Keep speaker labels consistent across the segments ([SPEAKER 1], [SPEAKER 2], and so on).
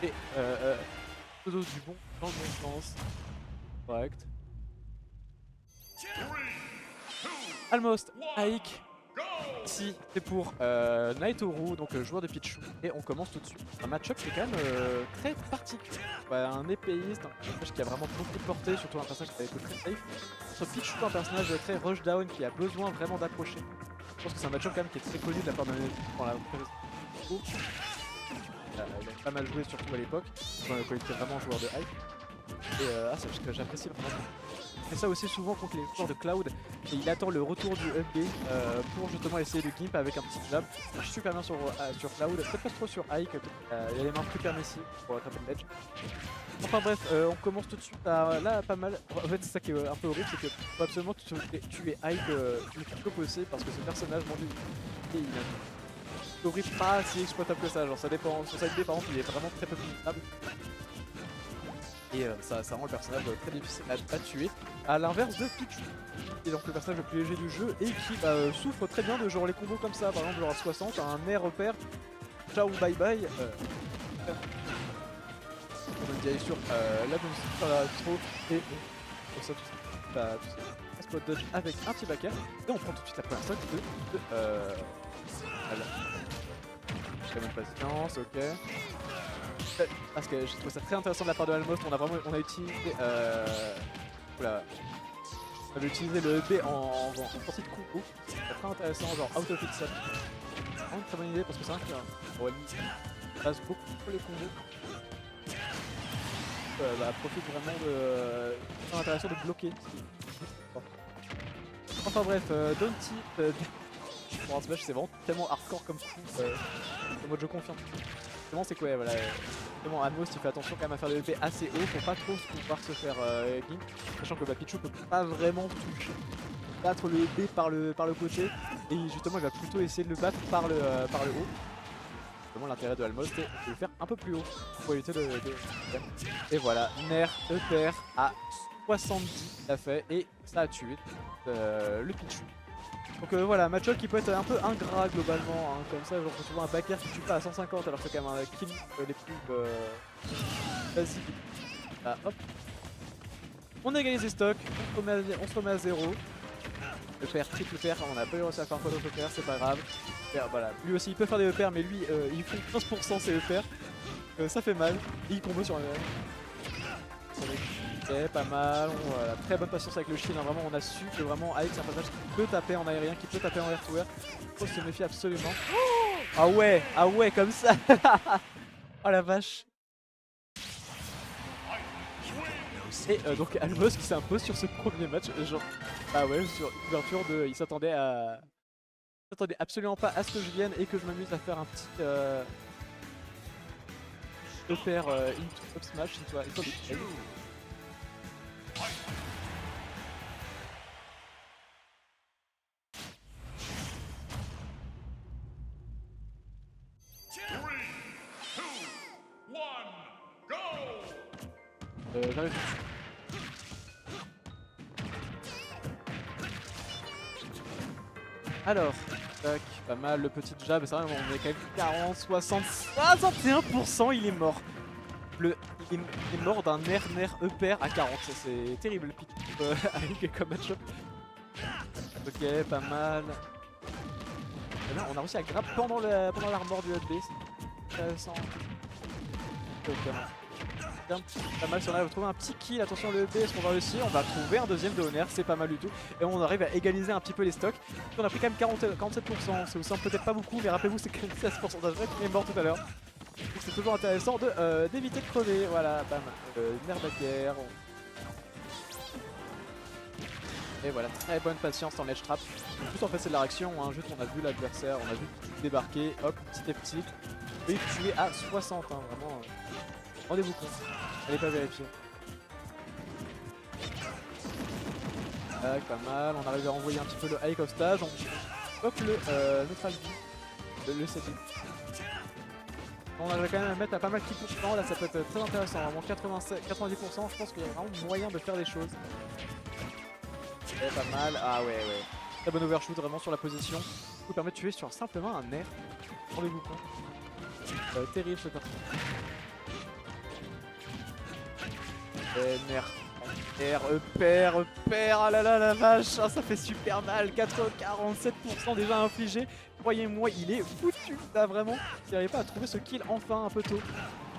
[SPEAKER 1] Et pseudo du bon dans le bon sens. Correct. Almost Ike. Ici c'est pour Naitoru, donc joueur de Pichu. Et on commence tout de suite. Un match-up qui est quand même très particulier. Un épéiste, un personnage qui a vraiment beaucoup de portée, surtout un personnage qui a été très safe. Sur Pichu, un personnage très rushdown qui a besoin vraiment d'approcher. Je pense que c'est un match-up quand même qui est très connu de la part de dans la présentation. Il a pas mal joué surtout à l'époque, quand il était vraiment joueur de hype. Et c'est ce que j'apprécie vraiment. Il fait ça aussi souvent contre les joueurs de Cloud et il attend le retour du up B pour justement essayer de gimp avec un petit jab. Ça marche super bien sur Cloud, peut-être pas trop sur Ike, il a les mains plus permissives pour attraper le ledge. Enfin bref, on commence tout de suite à là pas mal. En fait c'est ça qui est un peu horrible, c'est que faut absolument tuer Ike le plus tôt possible parce que ce personnage vendu il a horrible, pas si exploitable que ça, genre ça dépend, sur side B par exemple il est vraiment très peu punissable. Et ça rend le personnage très difficile à tuer, à l'inverse de Pichu, qui est donc le personnage le plus léger du jeu et qui souffre très bien de genre les combos comme ça, par exemple genre à 60, un air repère, ciao bye bye. On le dit sur la bonne sur la trop et pour ça tout ça, spot dodge avec un petit backer et on prend tout de suite la première stock de j'ai quand même patience, ok. Parce que je trouve ça très intéressant de la part de Almost, on a utilisé on avait utilisé le EP en sortie de combo. C'est très intéressant, genre out of itself. C'est vraiment une très bonne idée parce que c'est vrai qu'il passe beaucoup pour les combos. Profite vraiment de c'est intéressant de bloquer. Enfin bref, Daunty pour un smash c'est vraiment tellement hardcore comme coup, en mode je confirme. Vraiment c'est quoi, ouais, voilà. Vraiment Almost il fait attention quand même à faire le EP assez haut pour pas trop pouvoir se faire gimp, sachant que Pichu peut pas vraiment toucher, battre le EP par le côté et justement il va plutôt essayer de le battre par le haut. Vraiment l'intérêt de Almost est de le faire un peu plus haut pour éviter de... Et voilà, Nair EP à 70 il a fait et ça a tué le Pichu. Donc voilà, match-up qui peut être un peu ingrat globalement, hein, comme ça, genre quand tu vois un backer qui tue pas à 150 alors que c'est quand même un kill les plus basiques. Là, hop. On égalise les stocks, on se remet à 0. Le père, triple père, on a pas eu réussi à faire un fois d'autre père, c'est pas grave. Et, voilà. Lui aussi il peut faire des EPR mais lui il fait 15% ses EPR. Ça fait mal, et il combo sur un Ok, pas mal, voilà, très bonne patience avec le shield, hein. Vraiment on a su que vraiment Ike c'est un personnage qui peut taper en aérien, qui peut taper en air to air. Faut se méfier absolument. Ah ouais comme ça. Oh la vache. Et donc Almost qui s'impose sur ce premier match, genre bah ouais sur ouverture de... Il s'attendait absolument pas à ce que je vienne et que je m'amuse à faire un petit EPR into up smash into the j'arrive. Alors, tac, pas mal le petit jab, c'est vrai on est quand même 40, 60, 61%, il est mort. Il est mort d'un air EPR à 40, c'est terrible le pick avec comme match-up. Ok, pas mal. Et là, on a réussi à grab pendant l'armor du HB, c'est intéressant. Ok, pas mal si on arrive à trouver un petit kill, attention le EP, est-ce qu'on va réussir? On va trouver un deuxième de Honor, c'est pas mal du tout. Et on arrive à égaliser un petit peu les stocks. On a pris quand même 47%, ça vous semble peut-être pas beaucoup, mais rappelez-vous c'est quand même 16% d'âge qui est mort tout à l'heure. C'est toujours intéressant d'éviter de crever, voilà, bam, Nerbacker. Et voilà, très bonne patience en edge trap. Tout en fait c'est de la réaction, hein. Juste on a vu l'adversaire, on a vu débarquer, hop, petit et tuer à 60, hein, vraiment. Rendez-vous compte, allez pas vérifier. Tac, pas mal, on arrive à envoyer un petit peu le high of stage, on bloque le neutral B, le setting. On arrive quand même à mettre à pas mal qui pourcent, là ça peut être très intéressant, vraiment 90%, je pense qu'il y a vraiment moyen de faire des choses. Et pas mal, ah ouais. Très bon overshoot vraiment sur la position, qui vous permet de tuer sur simplement un air. Rendez-vous compte. Terrible ce personnage. Ner. Père, ah là là la vache, ah, ça fait super mal, 47% déjà infligé. Croyez-moi, il est foutu là vraiment. Il n'arrive pas à trouver ce kill enfin un peu tôt.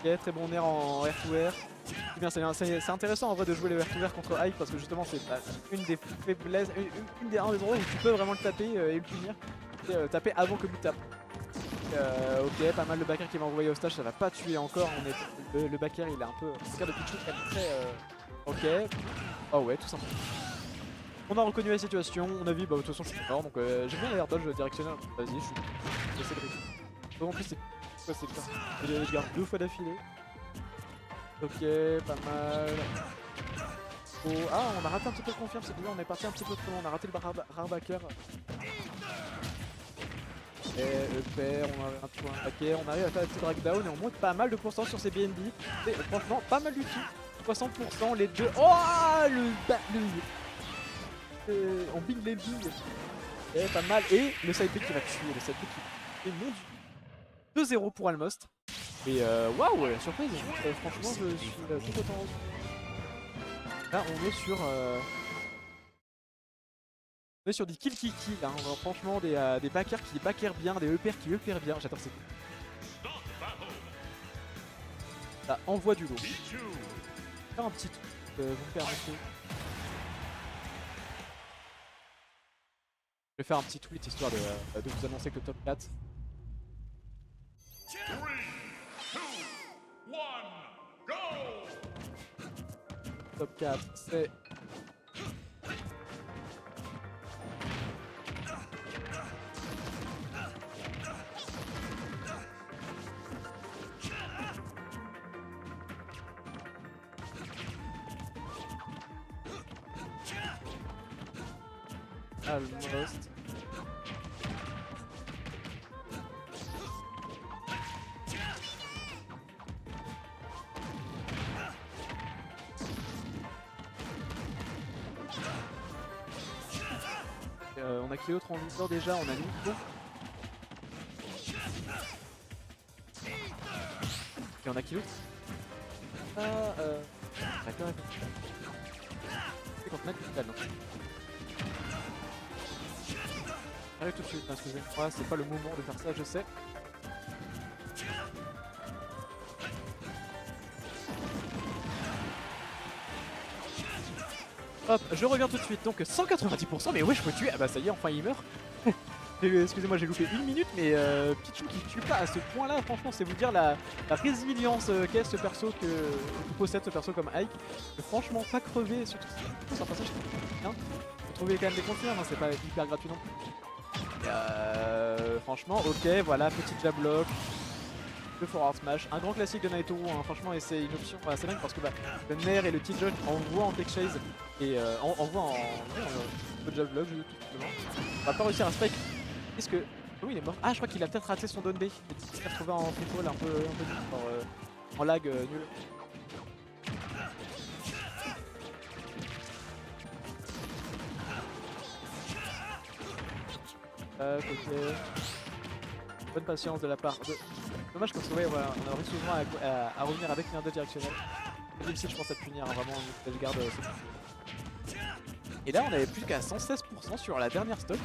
[SPEAKER 1] Ok, très bon Ner en R2R. C'est intéressant en vrai de jouer le R2R contre Ike parce que justement c'est une des faiblesses, un des endroits où tu peux vraiment le taper et le punir. C'est taper avant que lui tape. Ok, pas mal le backer qui m'a envoyé au stage, ça va pas tuer encore. Le backer il est un peu. Le cas de Pichu quand même très. Ok. Oh ouais, tout simplement. On a reconnu la situation, on a vu, bah de toute façon je suis mort donc j'aime bien l'air dodge directionnel. Vas-y, j'essaie de réussir. En plus c'est quoi c'est clair. Je garde 2 fois d'affilée. Ok, pas mal. Oh, ah, on a raté un petit peu de confiance, c'est bizarre, on est parti un petit peu trop loin, on a raté le rare backer. Et EPR, on a un point paquet, on arrive à faire un petit breakdown et on monte pas mal de pourcents sur ces BNB. Et franchement, pas mal du tout. 60%, les deux. Oh, on bing les billes. Et pas mal. Et le side pick qui va tuer, le side pick qui est mon dieu. 2-0 pour Almost. Et waouh, surprise. Franchement, je suis tout autant heureux. Là, on est sur. On est sur des kill qui kill, hein. Franchement des backers qui backèrent bien, des EPR qui EPR bien, j'adore ces coups. Ça envoie du lourd. Je vais faire un petit truc, vous me permettez. Je vais faire un petit tweet histoire de vous annoncer que le top 4. 3, 2, 1, go! Top 4, c'est... Almost. On a qui d'autre en leader déjà? On a Nico. Et on a qui d'autre? D'accord, c'est contre Nat, non. J'arrive tout de suite, excusez-moi, c'est pas le moment de faire ça, je sais. Hop, je reviens tout de suite, donc 190%, mais ouais je peux tuer, ah bah ça y est, enfin il meurt. Excusez-moi, j'ai loupé 1 minute, mais Pichu qui tue pas à ce point là, franchement c'est vous dire la résilience qu'est ce perso que possède ce perso comme Ike. Franchement pas crever, surtout sur un passage bien. Faut trouver quand même des confirmes, hein, c'est pas hyper gratuit non plus. Franchement, ok, voilà, petit jab block. Le forward smash, un grand classique de Naitoru, hein, franchement, et c'est une option assez dingue parce que le Nair et le T-Judge envoient en tech chase et envoient en jab block tout simplement. On va pas réussir à spike. Est-ce que. Oh, il est mort. Ah, je crois qu'il a peut-être raté son down B. Il s'est retrouvé en free fall un peu nul, en lag nul. Ok. Bonne patience de la part de. Dommage parce que ouais, voilà, on aurait souvent à revenir avec une 2 directionnelle. C'est difficile je pense à punir, hein, vraiment une garde c'est. Et là on avait plus qu'à 116% sur la dernière stock.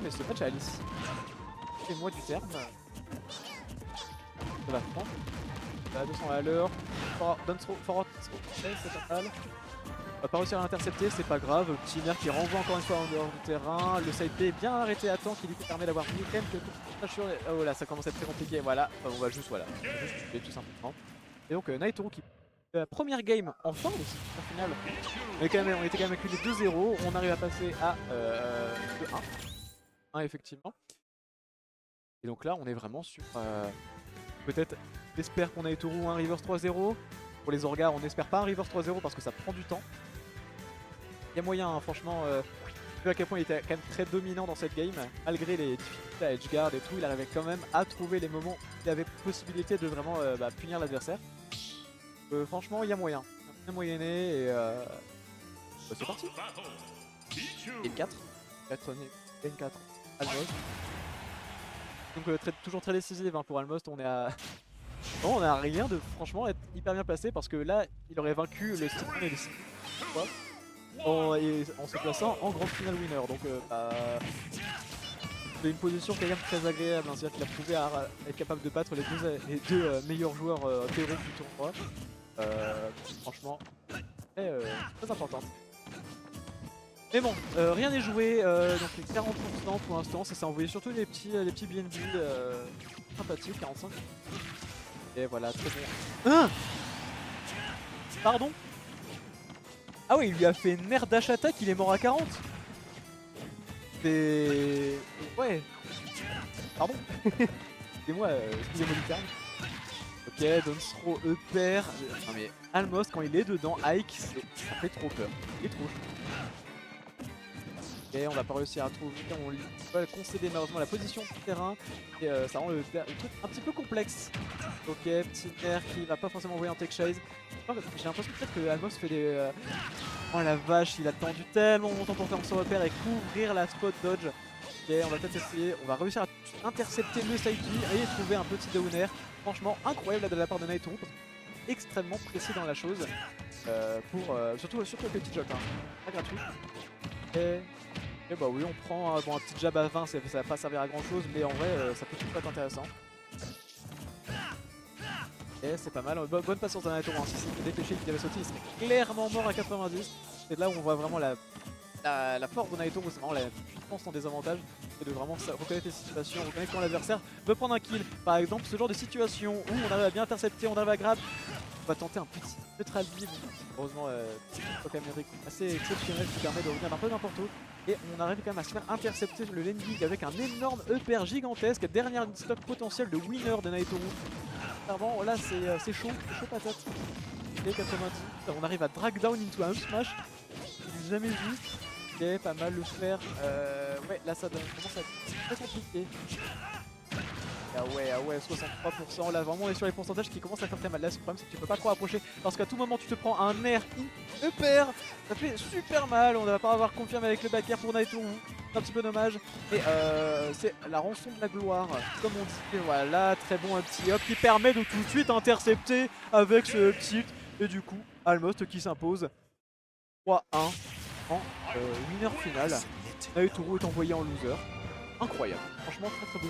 [SPEAKER 1] Mais ce match à Alice. Et moi du terme. Ça va prendre. À 200 à l'heure. Forward throw. C'est pas mal. On va pas réussir à l'intercepter, c'est pas grave. Petit Nair qui renvoie encore une fois en dehors du terrain. Le side B est bien arrêté à temps qui du coup permet d'avoir mis quand même quelques sur les... Oh là, ça commence à être très compliqué. Voilà, on va juste, voilà, juste tuer tout simplement. Et donc Naitoru qui la première game enfin aussi, au final. On était quand même acculé 2-0. On arrive à passer à 2-1. 1 effectivement. Et donc là, on est vraiment sur peut-être, j'espère qu'on a Naitoru un reverse 3-0. Pour les Orgas, on n'espère pas un reverse 3-0 parce que ça prend du temps. Il y a moyen, hein, franchement, vu à quel point il était quand même très dominant dans cette game, malgré les difficultés à edgeguard et tout, il arrivait quand même à trouver les moments où il avait possibilité de vraiment punir l'adversaire. Franchement, il y a moyen. Il y a bien moyenné et c'est parti. Et 4. 4 Almost. Donc toujours très décisive hein, pour Almost, on est à Non, on a rien de franchement être hyper bien placé parce que là, il aurait vaincu le Steam et le Steam en se plaçant en grand final winner. Donc, c'est une position quand même très agréable. Hein. C'est-à-dire qu'il a prouvé à être capable de battre les deux meilleurs joueurs théoriques du tournoi. Franchement, très importante. Mais bon, rien n'est joué, donc les 40% pour l'instant, ça s'est envoyé surtout les petits BNB sympathiques, 45. Et voilà, très bon. Hein? Pardon? Ah oui, il lui a fait une nerf dash attack, il est mort à 40. C'est... Ouais. Pardon. Excusez-moi, excusez-moi du terme. Ok, Donsro E perd. Non mais Almost quand il est dedans, Ike, ça fait trop peur. Il est trop chaud. Ok, on va pas réussir à trouver, on va concéder malheureusement la position du terrain. Et ça rend le truc un petit peu complexe. Ok, petit nerf qui va pas forcément envoyer un tech chase. J'ai l'impression peut-être que Almost fait des... Oh la vache, il a attendu tellement longtemps pour faire son repère et couvrir la spot dodge. Ok, on va peut-être essayer, on va réussir à intercepter le side B et trouver un petit downer. Franchement incroyable là, de la part de Naitoru, extrêmement précis dans la chose. Surtout le petit jog, hein. Pas gratuit. Et bah oui, on prend bon, un petit jab à 20, ça va pas servir à grand chose, mais en vrai ça peut tout être intéressant. Et c'est pas mal, bonne patience d'un Naitoru, hein. Si c'était dépêché qu'il avait sauté, il serait clairement mort à 90. C'est là où on voit vraiment la force de Naitoru, c'est vraiment la puissance en désavantage, c'est de vraiment reconnaître les situations, reconnaître quand l'adversaire veut prendre un kill. Par exemple, ce genre de situation où on arrive à bien intercepter, on arrive à grab, on va tenter un petit neutral B. Heureusement, c'est assez exceptionnel qui permet de revenir d'un peu n'importe où. Et on arrive quand même à se faire intercepter le landing avec un énorme EPR gigantesque, dernière stock potentiel de winner de Naitoru. Clairement, là c'est chaud patate. Et 90, on arrive à drag down into un smash, j'ai jamais vu. Ok, pas mal le faire. Ouais, là ça commence à être très compliqué. Ah ouais, 63%. Là vraiment on est sur les pourcentages qui commencent à faire très mal. Là le problème c'est que tu peux pas trop approcher parce qu'à tout moment tu te prends un air EPR. Ça fait super mal. On va pas avoir confirmé avec le back air pour Naitoru. C'est un petit peu dommage. Et c'est la rançon de la gloire, comme on dit. Et voilà, très bon un petit hop qui permet de tout de suite intercepter avec ce petit. Et du coup, Almost qui s'impose 3-1 en winner final. Naitoru est envoyé en loser. Incroyable. Franchement, très très beau.